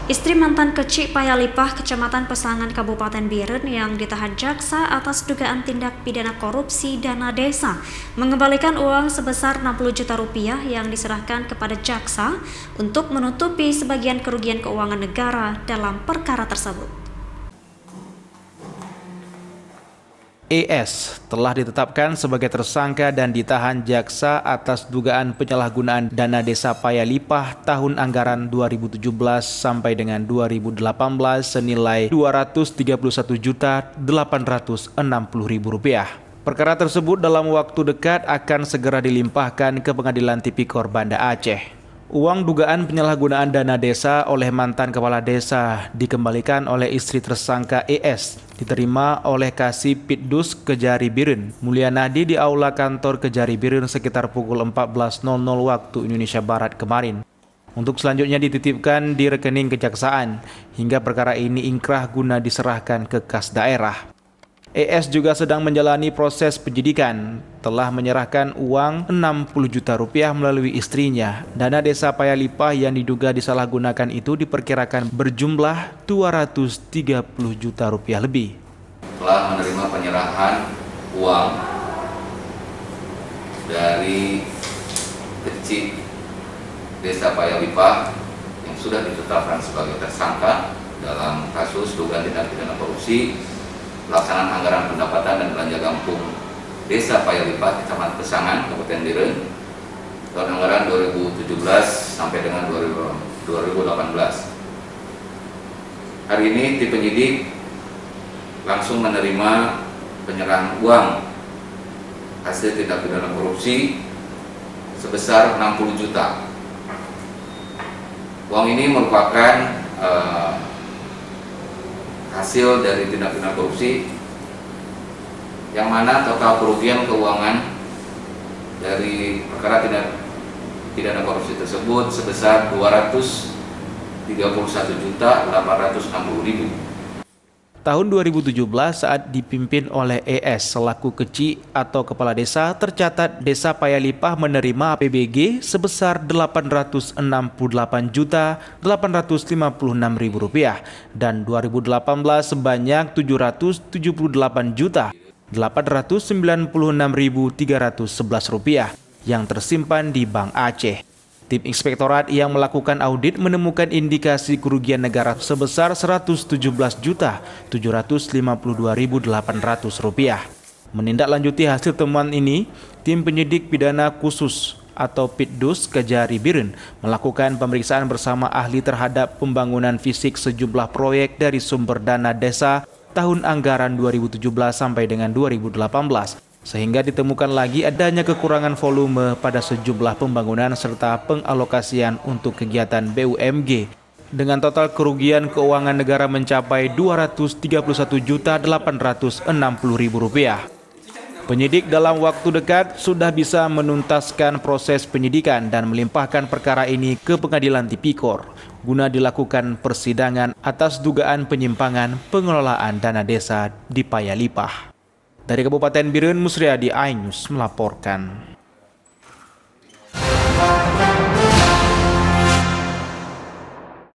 Istri mantan Kecik Payalipah, Kecamatan Pesangan, Kabupaten Biren yang ditahan jaksa atas dugaan tindak pidana korupsi dana desa mengembalikan uang sebesar 60 juta rupiah yang diserahkan kepada jaksa untuk menutupi sebagian kerugian keuangan negara dalam perkara tersebut. ES telah ditetapkan sebagai tersangka dan ditahan jaksa atas dugaan penyalahgunaan dana desa Payalipah tahun anggaran 2017 sampai dengan 2018 senilai Rp231.860.000. Perkara tersebut dalam waktu dekat akan segera dilimpahkan ke Pengadilan Tipikor Banda Aceh. Uang dugaan penyalahgunaan dana desa oleh mantan kepala desa dikembalikan oleh istri tersangka ES diterima oleh Kasih Pitdus Kejari Biren, Mulyanadi di aula kantor Kejari Biren sekitar pukul 14.00 waktu Indonesia Barat kemarin. Untuk selanjutnya dititipkan di rekening kejaksaan hingga perkara ini ingkrah guna diserahkan ke kas daerah. ES juga sedang menjalani proses penyidikan, telah menyerahkan uang 60 juta rupiah melalui istrinya. Dana desa Payalipah yang diduga disalahgunakan itu diperkirakan berjumlah 230 juta rupiah lebih. Telah menerima penyerahan uang dari Kecik Desa Payalipah yang sudah ditetapkan sebagai tersangka dalam kasus dugaan tindak pidana korupsi pelaksanaan anggaran pendapatan dan belanja kampung Desa Payalipah, Kecamatan Pesangan, Kabupaten Biren, tahun anggaran 2017 sampai dengan 2018. Hari ini tim penyidik langsung menerima penyerahan uang hasil tindak pidana korupsi sebesar 60 juta. Uang ini merupakan hasil dari tindak pidana korupsi yang mana total kerugian keuangan dari perkara tindak pidana korupsi tersebut sebesar 231.860.000. Tahun 2017 saat dipimpin oleh ES selaku Kecik atau Kepala Desa, tercatat Desa Payalipah menerima APBG sebesar Rp806.856.000 dan 2018 sebanyak Rp708.896.311 yang tersimpan di Bank Aceh. Tim Inspektorat yang melakukan audit menemukan indikasi kerugian negara sebesar Rp117.752.800. Menindaklanjuti hasil temuan ini, tim penyidik pidana khusus atau Pitdus Kejari Biren melakukan pemeriksaan bersama ahli terhadap pembangunan fisik sejumlah proyek dari sumber dana desa tahun anggaran 2017 sampai dengan 2018. Sehingga ditemukan lagi adanya kekurangan volume pada sejumlah pembangunan serta pengalokasian untuk kegiatan BUMG dengan total kerugian keuangan negara mencapai Rp231.860.000. Penyidik dalam waktu dekat sudah bisa menuntaskan proses penyidikan dan melimpahkan perkara ini ke Pengadilan Tipikor guna dilakukan persidangan atas dugaan penyimpangan pengelolaan dana desa di Payalipah. Dari Kabupaten Biren, Musriadi, iNews melaporkan.